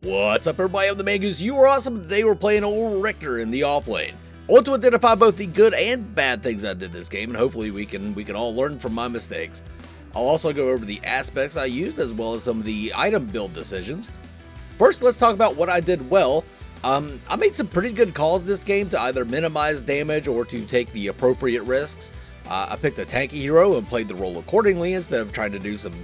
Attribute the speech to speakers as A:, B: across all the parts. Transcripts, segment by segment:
A: What's up, everybody? I'm the Mangoose. You are awesome. Today we're playing old Riktor in the Offlane. I want to identify both the good and bad things I did this game, and hopefully we can all learn from my mistakes. I'll also go over the aspects I used as well as some of the item build decisions. First, let's talk about what I did well. I made some pretty good calls this game to either minimize damage or to take the appropriate risks. I picked a tanky hero and played the role accordingly instead of trying to do some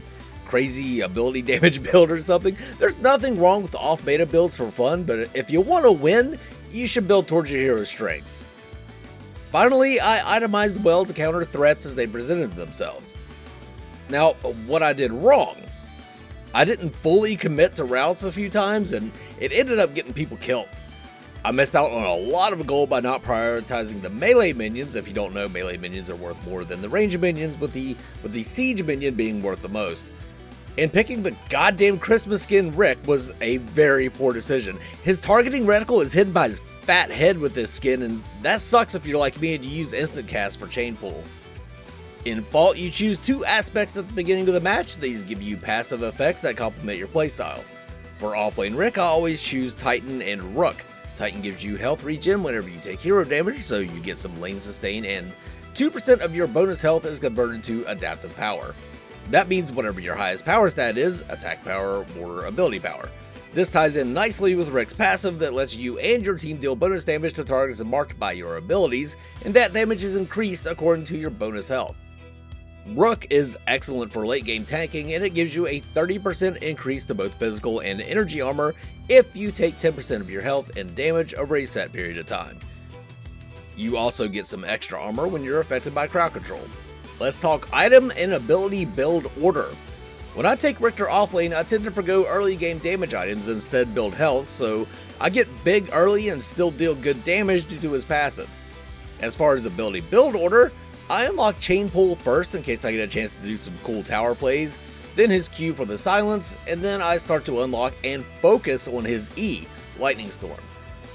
A: crazy ability damage build or something. There's nothing wrong with off beta builds for fun, but if you want to win, you should build towards your hero's strengths. Finally, I itemized well to counter threats as they presented themselves. Now, what I did wrong, I didn't fully commit to routes a few times and it ended up getting people killed. I missed out on a lot of gold by not prioritizing the melee minions. If you don't know, melee minions are worth more than the range minions, with the siege minion being worth the most. And picking the goddamn Christmas skin Rick was a very poor decision. His targeting reticle is hidden by his fat head with this skin, and that sucks if you're like me and you use instant cast for chain pull. In Fault, you choose two aspects at the beginning of the match. These give you passive effects that complement your playstyle. For Offlane Rick, I always choose Titan and Rook. Titan gives you health regen whenever you take hero damage, so you get some lane sustain, and 2% of your bonus health is converted to adaptive power. That means whatever your highest power stat is, attack power or ability power. This ties in nicely with Rick's passive that lets you and your team deal bonus damage to targets marked by your abilities, and that damage is increased according to your bonus health. Rook is excellent for late game tanking, and it gives you a 30% increase to both physical and energy armor if you take 10% of your health and damage over a set period of time. You also get some extra armor when you're affected by crowd control. Let's talk item and ability build order. When I take Riktor Offlane, I tend to forgo early game damage items and instead build health, so I get big early and still deal good damage due to his passive. As far as ability build order, I unlock chain pull first in case I get a chance to do some cool tower plays, then his Q for the silence, and then I start to unlock and focus on his E, Lightning Storm.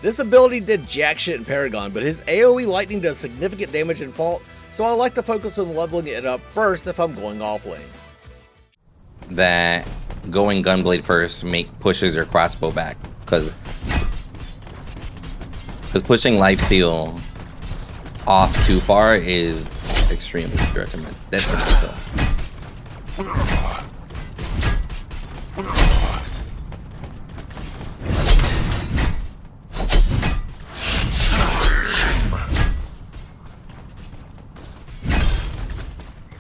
A: This ability did jack shit in Paragon, but his AoE lightning does significant damage in Fault, so I like to focus on leveling it up first if I'm going offlane.
B: That going Gunblade first pushes your crossbow back, because pushing Life Seal off too far is extremely detrimental.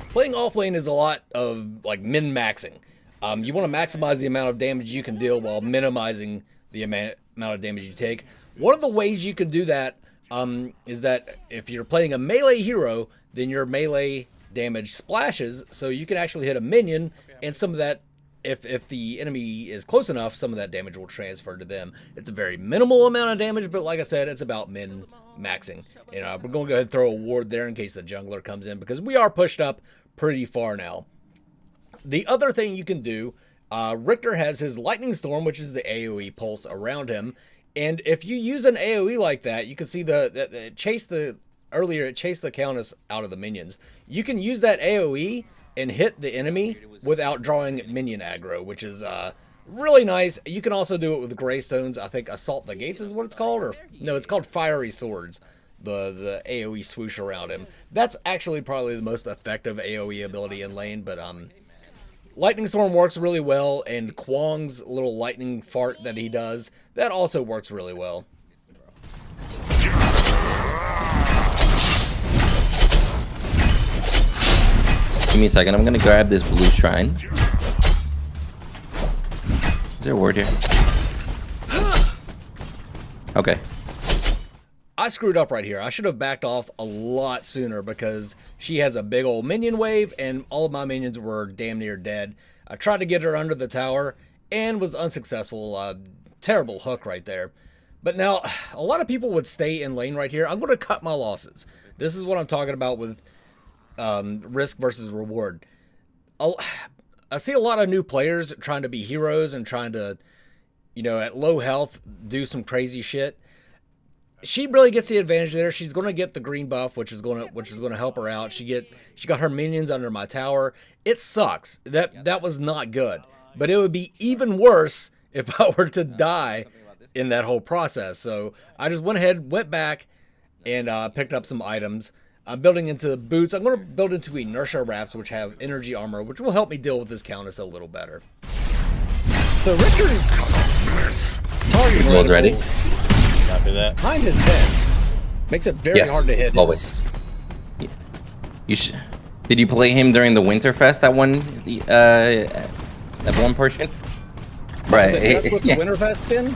A: Playing offlane is a lot of like min-maxing. You want to maximize the amount of damage you can deal while minimizing the amount of damage you take. One of the ways you can do that is that if you're playing a melee hero, then your melee damage splashes, so you can actually hit a minion, and some of that, if the enemy is close enough, some of that damage will transfer to them. It's a very minimal amount of damage, but like I said, it's about min-maxing. And we're going to go ahead and throw a ward there in case the jungler comes in, because we are pushed up pretty far now. The other thing you can do, Riktor has his Lightning Storm, which is the AoE pulse around him, and if you use an AoE like that, you can see it chased the Countess out of the minions. You can use that AoE and hit the enemy without drawing minion aggro, which is really nice. You can also do it with Greystones. I think Assault the Gates is what it's called, or no, it's called Fiery Swords. The AoE swoosh around him. That's actually probably the most effective AoE ability in lane, but Lightning Storm works really well, and Kwang's little lightning fart that he does, that also works really well.
B: Give me a second, I'm gonna grab this blue shrine. Is there a word here? Okay.
A: I screwed up right here. I should have backed off a lot sooner because she has a big old minion wave and all of my minions were damn near dead. I tried to get her under the tower and was unsuccessful. Terrible hook right there. But now, a lot of people would stay in lane right here. I'm going to cut my losses. This is what I'm talking about with risk versus reward. I see a lot of new players trying to be heroes and trying to, at low health, do some crazy shit. She really gets the advantage there. She's going to get the green buff, which is going to help her out. She got her minions under my tower. It sucks. That was not good. But it would be even worse if I were to die in that whole process. So I just went ahead, went back, and picked up some items. I'm building into boots. I'm going to build into inertia wraps, which have energy armor, which will help me deal with this Countess a little better. So Riktor's target
B: Build's ready.
C: Copy that.
A: behind his head makes it very hard to hit.
B: Always. You should. Did you play him during the Winterfest? That one portion? Right.
A: That's with the Winterfest skin?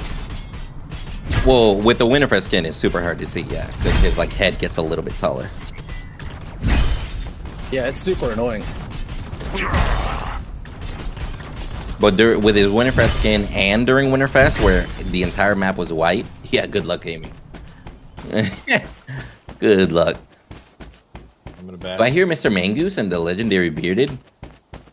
B: Well, with the Winterfest skin, it's super hard to see. Yeah, because his like head gets a little bit taller.
A: Yeah, it's super annoying.
B: But with his Winterfest skin and during Winterfest, where the entire map was white, yeah, good luck aiming. Good luck. Do I hear Mr. Mangoose and the legendary bearded?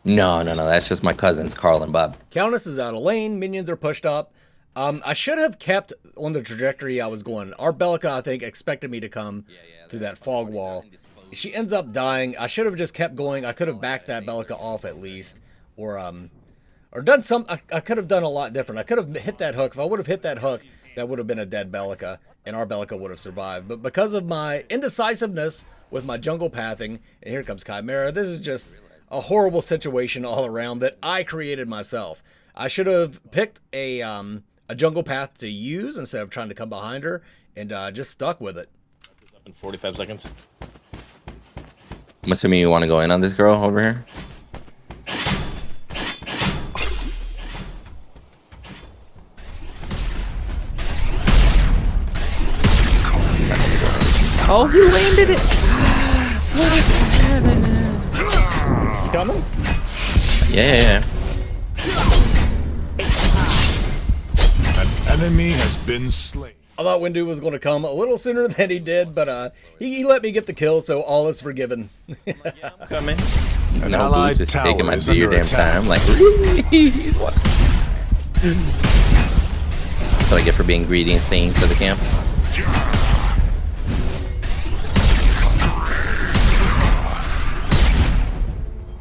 B: No, that's just my cousins, Carl and Bob.
A: Countess is out of lane, minions are pushed up. I should have kept on the trajectory I was going. Our Belica, I think, expected me to come through that fog wall. She ends up dying. I should have just kept going. I could have backed that Belica off at least. Or done some, I could have done a lot different. I could have hit that hook. If I would have hit that hook, that would have been a dead Belica, and our Belica would have survived. But because of my indecisiveness with my jungle pathing, and here comes Chimera, this is just a horrible situation all around that I created myself. I should have picked a jungle path to use instead of trying to come behind her, and just stuck with it.
C: In 45 seconds.
B: I'm assuming you want to go in on this girl over here. Oh, he landed it! What a savage!
A: Coming?
B: Yeah.
D: An enemy has been slain.
A: I thought Windu was going to come a little sooner than he did, but he let me get the kill, so all is forgiven.
B: I'm coming.
D: An
B: No,
D: allied
B: just
D: tower
B: taking my
D: is under
B: damn
D: attack.
B: time. Like, what? That's what I get for being greedy and staying to the camp.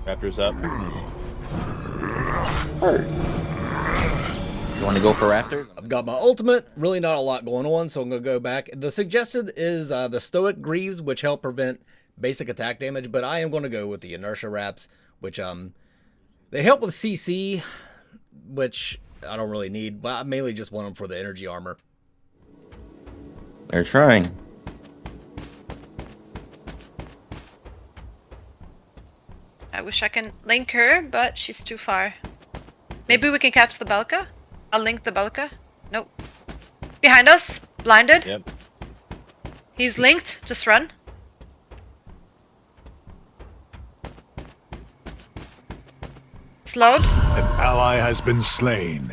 C: Raptor's up.
B: You want to go for Raptors?
A: I've got my ultimate, really not a lot going on, so I'm going to go back. The suggested is the Stoic Greaves, which help prevent basic attack damage, but I am going to go with the Inertia Wraps, which they help with CC, which I don't really need, but I mainly just want them for the energy armor.
B: They're trying.
E: I wish I can link her, but she's too far. Maybe we can catch the Belica? I'll link the Belica. Nope. Behind us! Blinded.
C: Yep.
E: He's linked. Just run. Slowed.
D: An ally has been slain.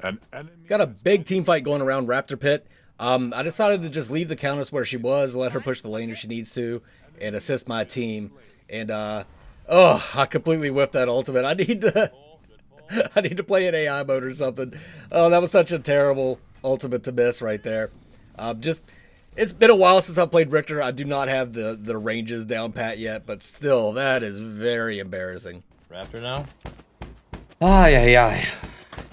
D: An enemy.
A: Got a big team fight going around Raptor Pit. I decided to just leave the Countess where she was, let her push the lane if she needs to, and assist my team. And I completely whiffed that ultimate. I need to play an AI mode or something. Oh, that was such a terrible ultimate to miss right there. It's been a while since I played Riktor. I do not have the ranges down pat yet, but still, that is very embarrassing.
C: Raptor now.
B: Yeah.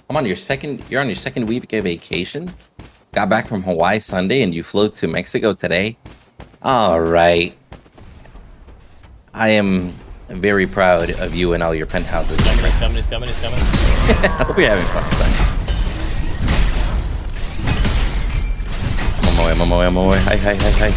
B: You're on your second week of vacation. Got back from Hawaii Sunday and you flew to Mexico today. All right. I am very proud of you and all your penthouses.
C: He's coming.
B: I hope you're having fun, son. I'm on my way. Hi.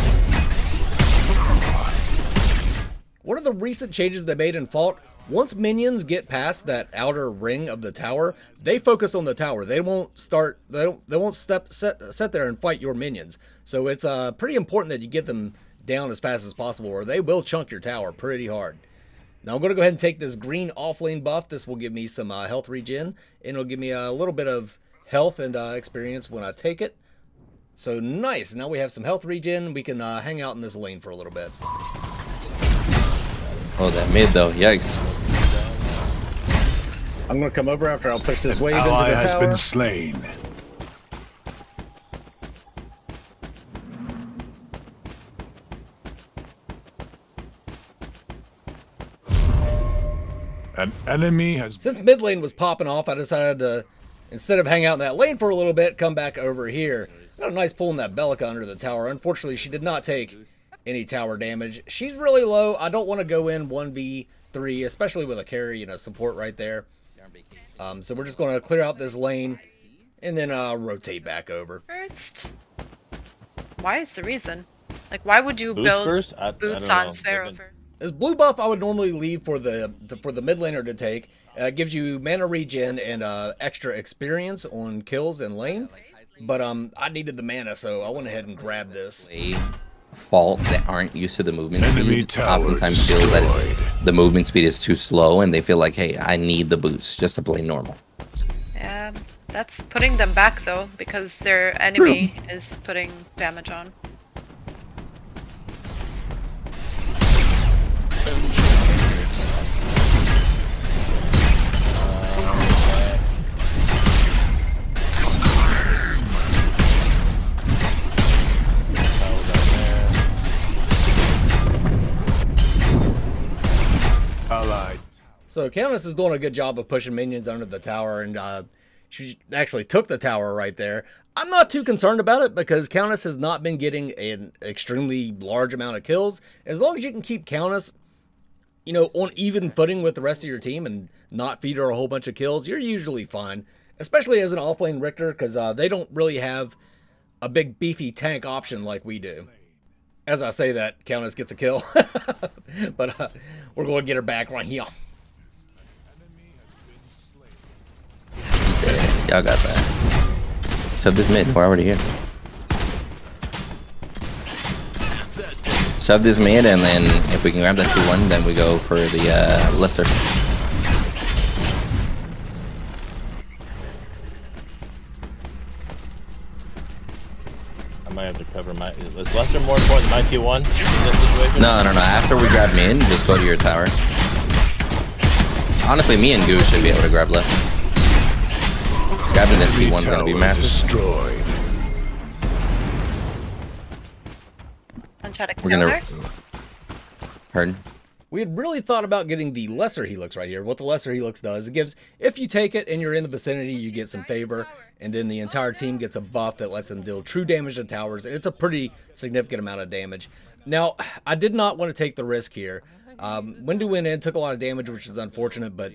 A: One of the recent changes they made in Fault, once minions get past that outer ring of the tower, they focus on the tower. They won't sit there and fight your minions. So it's pretty important that you get them down as fast as possible, or they will chunk your tower pretty hard. Now I'm going to go ahead and take this green offlane buff. This will give me some health regen, and it'll give me a little bit of health and experience when I take it. So nice. Now we have some health regen. We can hang out in this lane for a little bit.
B: Oh, that mid though. Yikes.
A: I'm going to come over after I'll push this wave into the
D: Ally
A: tower.
D: has been slain. An enemy has.
A: Since mid lane was popping off, I decided to instead of hang out in that lane for a little bit, come back over here. Got a nice pull in that Bellica under the tower. Unfortunately, she did not take any tower damage. She's really low. I don't want to go in 1v3, especially with a carry and a support right there. So we're just going to clear out this lane and then rotate back over.
E: First. Why is the reason? Like, why would you
C: Boots
E: build
C: first? I
E: boots
C: don't
E: on
C: know.
E: Sparrow
C: They've been-
E: first?
A: This blue buff I would normally leave for the mid laner to take. Gives you mana regen and extra experience on kills in lane. But I needed the mana, so I went ahead and grabbed this.
B: Fault that aren't used to the movement
D: Enemy
B: speed
D: tower
B: oftentimes feel that
D: destroyed.
B: the movement speed is too slow, and they feel like, hey, I need the boost just to play normal.
E: Yeah, that's putting them back though, because their enemy is putting damage on.
D: Allied.
A: So Countess is doing a good job of pushing minions under the tower, and she actually took the tower right there. I'm not too concerned about it because Countess has not been getting an extremely large amount of kills. As long as you can keep Countess, you know, on even footing with the rest of your team and not feed her a whole bunch of kills, you're usually fine. Especially as an offlane Riktor, because they don't really have a big beefy tank option like we do. As I say that, Countess gets a kill. But we're going to get her back right here.
B: Yeah, y'all got that. Shove this mid. We're already here. Shove this mid, and then if we can grab that 2-1, then we go for the lesser.
C: I might have to cover my. Is Lester more important than my T1 in this situation?
B: No. After we grab mid, just go to your tower. Honestly, me and Goose should be able to grab lesser. Grabbing this
D: Enemy
B: T1's gonna be
D: tower
B: massive.
D: destroyed.
E: And try to
B: We're
E: kill
B: gonna
E: her.
B: Heard.
A: We had really thought about getting the lesser helix right here. What the lesser helix does, it gives, if you take it and you're in the vicinity, you get some favor, and then the entire team gets a buff that lets them deal true damage to towers, and it's a pretty significant amount of damage. Now, I did not want to take the risk here. Windu went in, took a lot of damage, which is unfortunate, but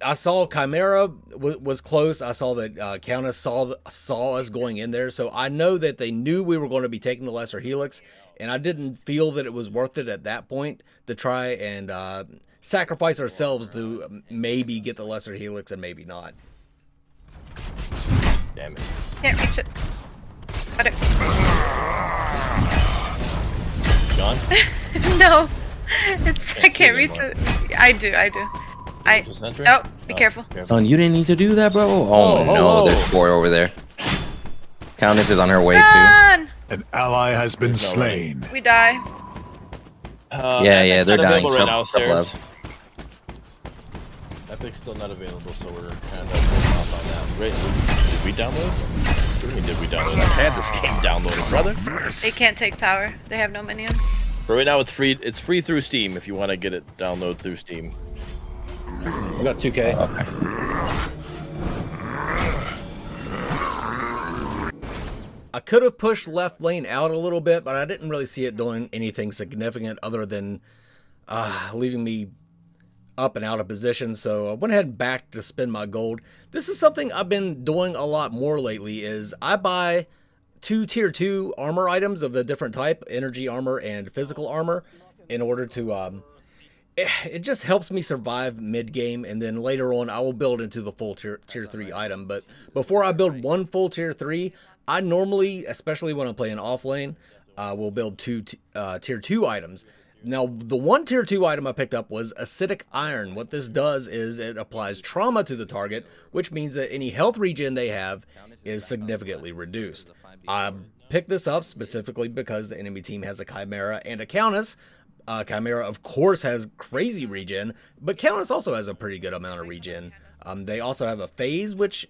A: I saw Chimera was close. I saw that Countess saw us going in there, so I know that they knew we were going to be taking the lesser helix, and I didn't feel that it was worth it at that point to try and sacrifice ourselves to maybe get the lesser helix and maybe not.
C: Damn it.
E: Can't reach it. Got it.
C: Gone?
E: No, it's I
C: see
E: can't
C: it
E: reach
C: anymore.
E: it. I do.
C: Just enter?
E: Oh, be
C: Oh,
E: careful.
B: Son, you didn't need to do that, bro. Oh,
C: Oh,
B: no,
C: oh, oh.
B: there's 4 over there. Countess is on her way too.
E: Run!
D: An ally has been
C: There's no way.
D: slain.
E: We die.
B: Yeah,
C: Epic's
B: they're
C: not
B: dying.
C: available right now
B: Shove
C: upstairs.
B: love.
C: Epic's still not available, so we're kind of holding off on that. Wait, did we download? What do you mean, did we download? I've had this game downloaded, brother.
E: They can't take tower. They have no minions.
C: But right now it's free. It's free through Steam if you want to get it download through Steam.
A: We got 2K. I could have pushed left lane out a little bit, but I didn't really see it doing anything significant other than leaving me up and out of position. So I went ahead and back to spend my gold. This is something I've been doing a lot more lately is I buy 2 tier 2 armor items of the different type, energy armor and physical armor, in order to it just helps me survive mid game, and then later on I will build into the full tier 3 item. But before I build one full tier 3, I normally, especially when I'm playing offlane, will build 2 tier 2 items. Now, the one tier 2 item I picked up was acidic iron. What this does is it applies trauma to the target, which means that any health regen they have is significantly reduced. I picked this up specifically because the enemy team has a Chimera and a Countess. Chimera, of course, has crazy regen, but Countess also has a pretty good amount of regen. They also have a phase, which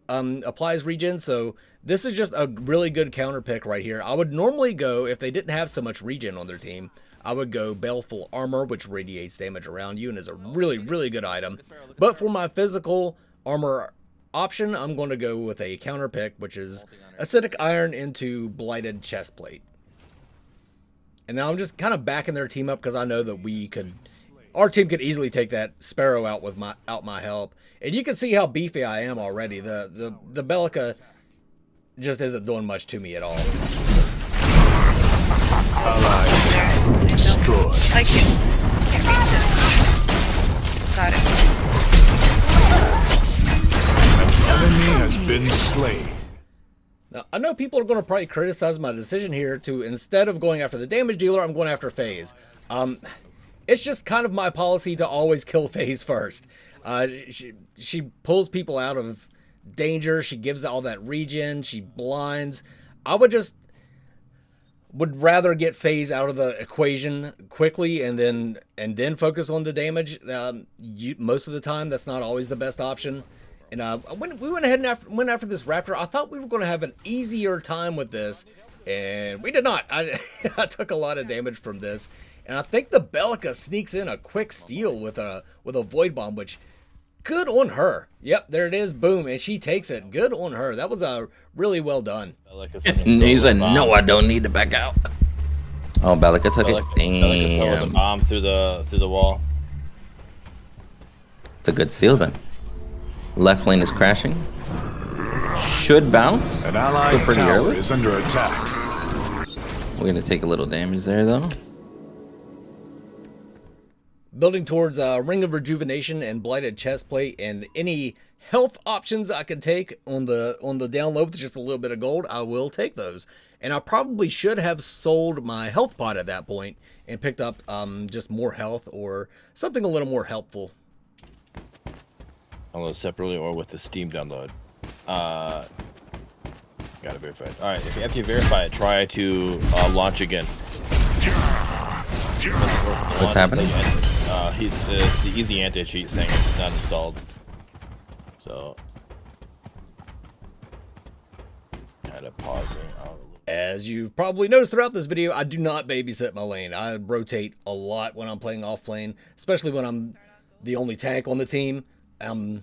A: applies regen, so this is just a really good counter pick right here. I would normally go, if they didn't have so much regen on their team, I would go Baleful Armor, which radiates damage around you and is a really, really good item. But for my physical armor option, I'm going to go with a counter pick, which is acidic iron into blighted chestplate. And now I'm just kind of backing their team up because I know that our team could easily take that Sparrow out with my help. And you can see how beefy I am already. The Bellica just isn't doing much to me at all.
D: Allied tower destroyed.
E: I can't reach it. Got it.
D: Enemy has been slain.
A: Now, I know people are going to probably criticize my decision here to, instead of going after the damage dealer, I'm going after FaZe. It's just kind of my policy to always kill FaZe first. She pulls people out of danger. She gives all that regen. She blinds. I would rather get FaZe out of the equation quickly and then focus on the damage. Most of the time, that's not always the best option. And when we went ahead and went after this Raptor, I thought we were going to have an easier time with this, and we did not. I took a lot of damage from this, and I think the Bellica sneaks in a quick steal with a Void Bomb, which, good on her. Yep, there it is, boom, and she takes it. Good on her. That was really well done.
B: He's like, no, I don't need to back out. Oh, Bellica took it.
C: Bellica's throwing a
B: Damn.
C: bomb through the wall.
B: It's a good seal then. Left lane is crashing. Should bounce.
D: An
B: Still
D: allied
B: pretty
D: tower
B: early.
D: is under attack.
B: We're gonna take a little damage there though.
A: Building towards Ring of Rejuvenation and Blighted Chestplate, and any health options I could take on the down low with just a little bit of gold, I will take those. And I probably should have sold my health pot at that point and picked up just more health or something a little more helpful.
C: Download separately or with the Steam download. Gotta verify it. All right, after you verify it, try to launch again.
B: What's happening?
C: It's the easy anti-cheat saying it's not installed. So, kind of pausing out.
A: As you've probably noticed throughout this video, I do not babysit my lane. I rotate a lot when I'm playing offlane, especially when I'm the only tank on the team. I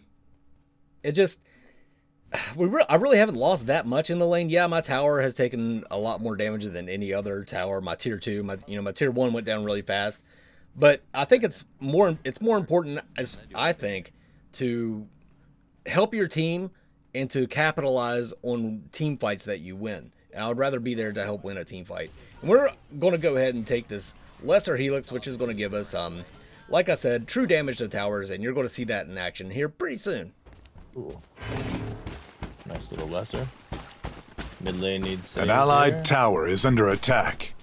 A: really haven't lost that much in the lane. Yeah, my tower has taken a lot more damage than any other tower. My tier 2, my tier 1 went down really fast. But I think it's more important, as I think, to help your team and to capitalize on team fights that you win. And I would rather be there to help win a team fight. And we're going to go ahead and take this Lesser Helix, which is going to give us like I said, true damage to towers, and you're going to see that in action here pretty soon.
C: Ooh. Nice little lesser. Mid lane needs
D: An allied tower is under attack.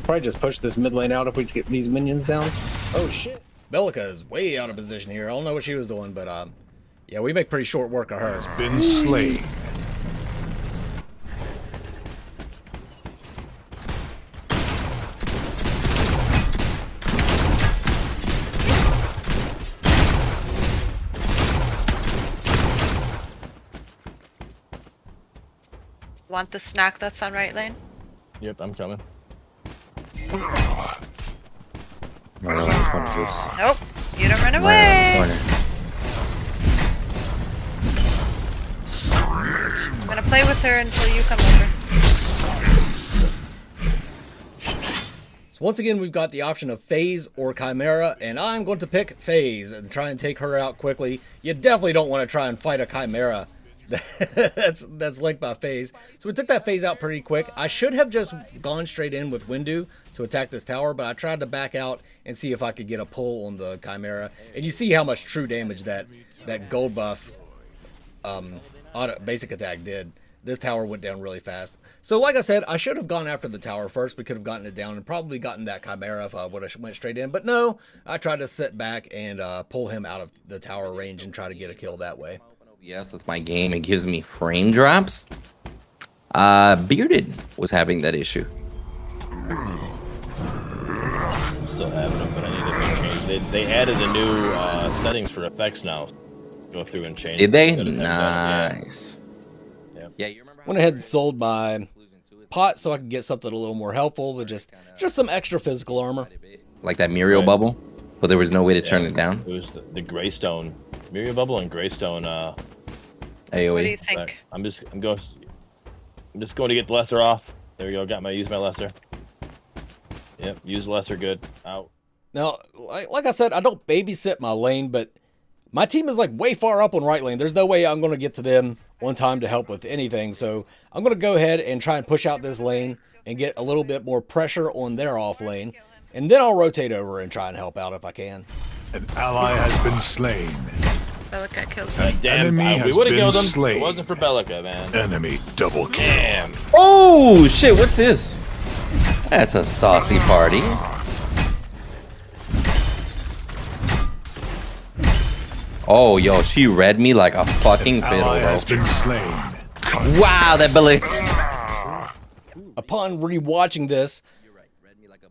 F: Probably just push this mid lane out if we get these minions down. Oh shit.
A: Bellica is way out of position here. I don't know what she was doing, but yeah, we make pretty short work of her.
D: Been slain.
E: Want the snack that's on right lane?
C: Yep, I'm coming.
B: Run around the corner, Bruce.
E: Nope. You don't run
B: Run
E: away.
B: around the corner.
E: I'm gonna play with her until you come over.
A: So once again, we've got the option of FaZe or Chimera, and I'm going to pick FaZe and try and take her out quickly. You definitely don't want to try and fight a Chimera that's linked by FaZe. So we took that FaZe out pretty quick. I should have just gone straight in with Windu to attack this tower, but I tried to back out and see if I could get a pull on the Chimera. And you see how much true damage that gold buff basic attack did. This tower went down really fast. So like I said, I should have gone after the tower first. We could have gotten it down and probably gotten that Chimera if I would have went straight in. But no, I tried to sit back and pull him out of the tower range and try to get a kill that way.
B: Yes, with my game, it gives me frame drops. Bearded was having that issue.
C: I'm still having them, but I need to make change. They added the new settings for effects now. Go through and change.
B: Did they?
C: them.
B: Nice.
C: Yeah.
B: You remember?
A: Went ahead and sold my pot so I could get something a little more helpful with just some extra physical armor.
B: Like that Muriel
C: Right.
B: bubble, but there was no way to turn it down.
C: It was the Greystone, Miriam Bubble and Greystone
E: What do you
B: AoE.
E: think?
C: Right. I'm just going to get the lesser off. There we go. Use my lesser. Yep. Use lesser. Good. Out.
A: Now, like I said, I don't babysit my lane, but my team is like way far up on right lane. There's no way I'm going to get to them on time to help with anything. So I'm going to go ahead and try and push out this lane and get a little bit more pressure on their off lane. And then I'll rotate over and try and help out if I can.
D: An ally has been slain.
E: Bellica kills
C: God
E: him.
C: damn.
D: Enemy
C: We
D: has
C: would have
D: been
C: killed him.
D: slain.
C: If it wasn't for Bellica, man.
D: Enemy double kill.
C: Damn.
B: Oh shit! What's this? That's a saucy party. Oh yo, she read me like a fucking fiddle,
D: Ally
B: bro.
D: has been slain.
B: Wow, that Billy.
A: Upon rewatching this,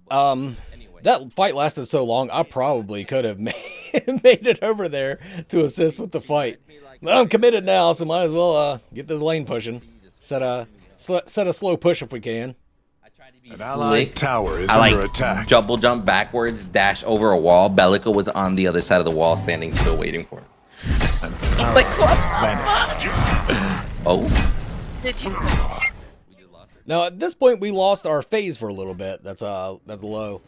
A: that fight lasted so long, I probably could have made it over there to assist with the fight. But I'm committed now, so might as well get this lane pushing. Set a slow push if we can.
D: An allied tower is
B: I
D: under
B: like
D: attack.
B: double jump backwards, dash over a wall. Bellica was on the other side of the wall, standing still, waiting for him.
D: An arrow vanished.
B: Oh,
E: Did you?
A: Now at this point we lost our phase for a little bit. That's low.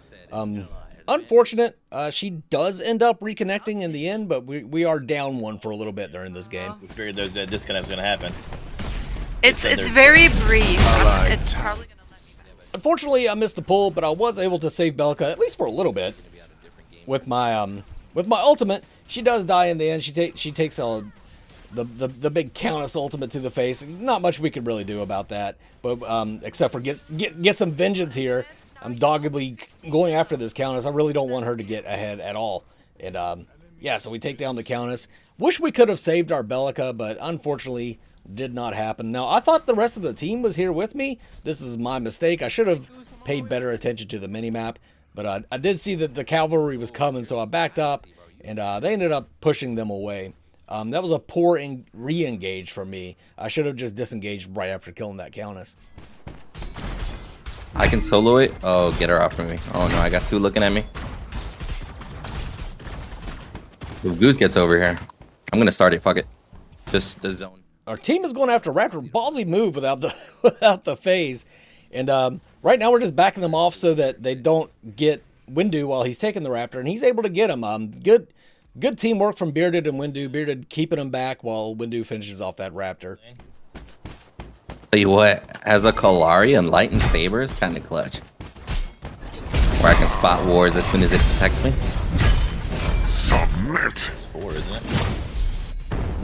A: Unfortunate. She does end up reconnecting in the end, but we are down one for a little bit during this game.
C: We figured that disconnect was gonna happen.
E: It's very brief.
D: Alright.
E: It's probably gonna let me.
A: Unfortunately, I missed the pull, but I was able to save Bellica at least for a little bit with my ultimate. She does die in the end. She takes the big Countess ultimate to the face. Not much we could really do about that, but except for get some vengeance here. I'm doggedly going after this Countess. I really don't want her to get ahead at all. And yeah, so we take down the Countess. Wish we could have saved our Bellica, but unfortunately did not happen. Now, I thought the rest of the team was here with me. This is my mistake. I should have paid better attention to the minimap, but I did see that the cavalry was coming, so I backed up, and they ended up pushing them away. That was a poor re-engage from me. I should have just disengaged right after killing that Countess.
B: I can solo it. Oh, get her off from me. Oh no, I got two looking at me. If Goose gets over here, I'm gonna start it. Fuck it. Just the zone.
A: Our team is going after Raptor. Ballsy move without the phase, and right now we're just backing them off so that they don't get Windu while he's taking the Raptor, and he's able to get him. Good teamwork from Bearded and Windu. Bearded keeping him back while Windu finishes off that Raptor.
B: Tell you what, as a Kalari and Light and Saber is kind of clutch. Where I can spot wards as soon as it detects me.
D: Submit.
C: It's 4, isn't it?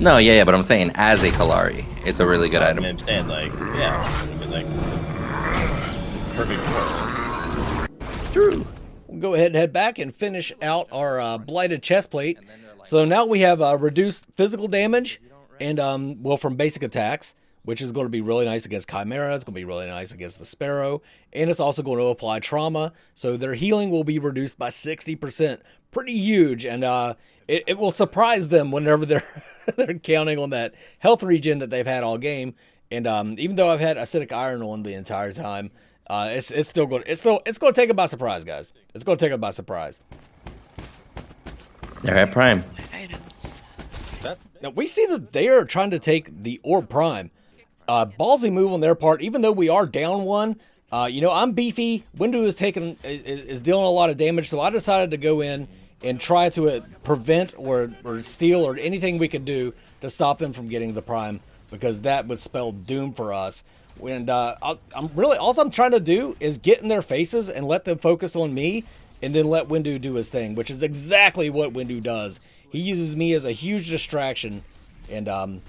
B: No, yeah, but I'm saying as a Kalari, it's a really good
C: I
B: item.
C: understand, like, yeah. I mean, like, it's perfect for it.
A: True. We'll go ahead and head back and finish out our blighted chest plate. So now we have reduced physical damage and well, from basic attacks, which is going to be really nice against Chimera. It's going to be really nice against the Sparrow, and it's also going to apply trauma. So their healing will be reduced by 60%. Pretty huge, and it will surprise them whenever they're counting on that health regen that they've had all game. And even though I've had acidic iron on the entire time, it's still going to take them by surprise, guys. It's going to take them by surprise.
B: They're at Prime.
E: Items.
A: Now we see that they are trying to take the Orb Prime. Ballsy move on their part, even though we are down one. You know, I'm beefy. Windu is dealing a lot of damage, so I decided to go in and try to prevent or steal or anything we could do to stop them from getting the Prime, because that would spell doom for us. And all I'm trying to do is get in their faces and let them focus on me, and then let Windu do his thing, which is exactly what Windu does. He uses me as a huge distraction, and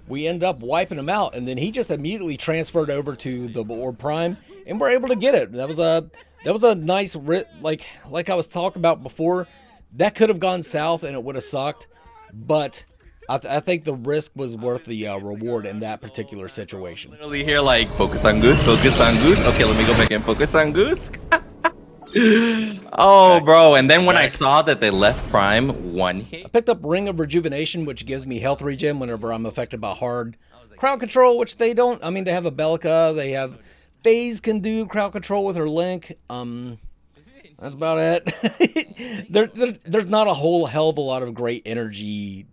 A: we end up wiping him out, and then he just immediately transferred over to the Orb Prime, and we're able to get it. That was a nice like I was talking about before. That could have gone south and it would have sucked, but I think the risk was worth the reward in that particular situation.
B: Literally here like, focus on Goose, focus on Goose. Okay, let me go back and focus on Goose. Oh, bro, and then when I saw that they left Prime one hit.
A: I picked up Ring of Rejuvenation, which gives me health regen whenever I'm affected by hard crowd control, which they don't. I mean, they have a Bellica, they have FaZe can do crowd control with her Link. That's about it. There's not a whole hell of a lot of great energy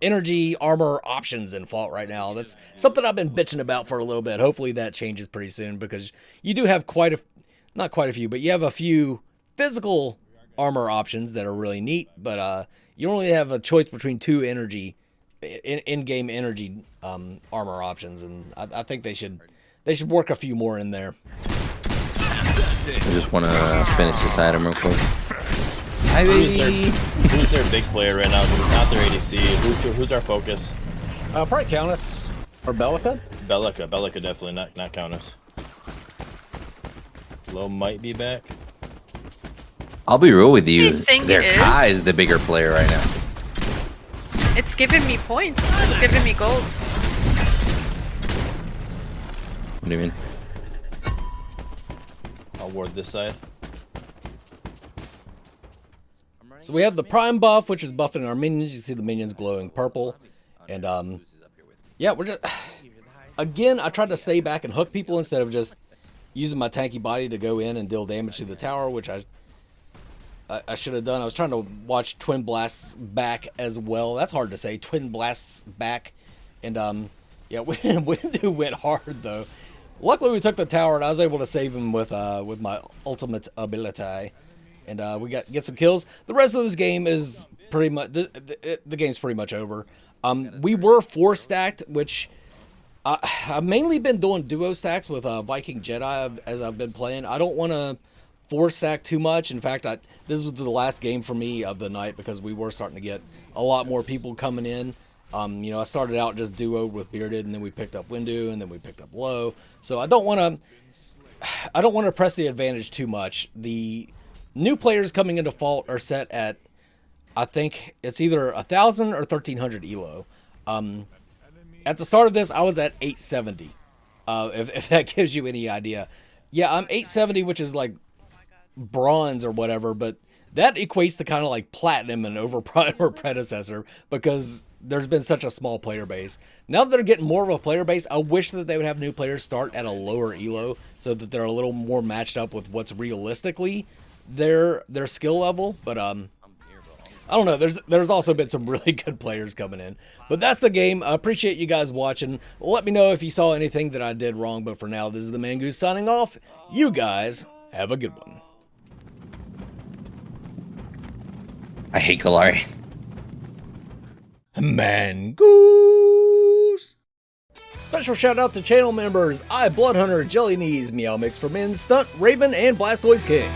A: energy armor options in Fault right now. That's something I've been bitching about for a little bit. Hopefully that changes pretty soon, because you do have not quite a few, but you have a few physical armor options that are really neat, but you only have a choice between 2 energy in-game energy armor options, and I think they should work a few more in there.
B: I just want to finish this item real quick. Hi, baby.
C: Who's their big player right now? Who's not their ADC? Who's our focus?
F: Probably Countess or Bellica.
C: Bellica definitely, not Countess. Low might be back.
B: I'll be real with you.
E: You think
B: Their
E: it is?
B: Kai is the bigger player right now.
E: It's giving me points. It's giving me gold.
B: What do you mean?
C: I'll ward this side.
A: So we have the prime buff, which is buffing our minions. You see the minions glowing purple, and yeah, we're just again. I tried to stay back and hook people instead of just using my tanky body to go in and deal damage to the tower, which I should have done. I was trying to watch Twin Blast's back as well. That's hard to say. Twin Blast's back, and yeah, Windu went hard though. Luckily, we took the tower, and I was able to save him with my ultimate ability, and we get some kills. The rest of this game is pretty much the game's pretty much over. We were 4 stacked, which I've mainly been doing duo stacks with Viking Jedi as I've been playing. I don't want to 4 stack too much. In fact, this was the last game for me of the night because we were starting to get a lot more people coming in. You know, I started out just duo with Bearded, and then we picked up Windu, and then we picked up Low. So I don't want to press the advantage too much. The new players coming into Fault are set at, I think it's either 1,000 or 1,300 elo. At the start of this, I was at 870. If that gives you any idea. Yeah, I'm 870, which is like bronze or whatever, but that equates to kind of like platinum and over predecessor, because there's been such a small player base. Now that they're getting more of a player base, I wish that they would have new players start at a lower elo so that they're a little more matched up with what's realistically their skill level. But I don't know. There's also been some really good players coming in. But that's the game. I appreciate you guys watching. Let me know if you saw anything that I did wrong. But for now, this is the Mangoose signing off. You guys have a good one.
B: I hate Galari.
A: Mangoose. Special shout out to channel members I, Bloodhunter, Jelly Knees, Meow Mix for Men, Stunt, Raven, and Blastoise King.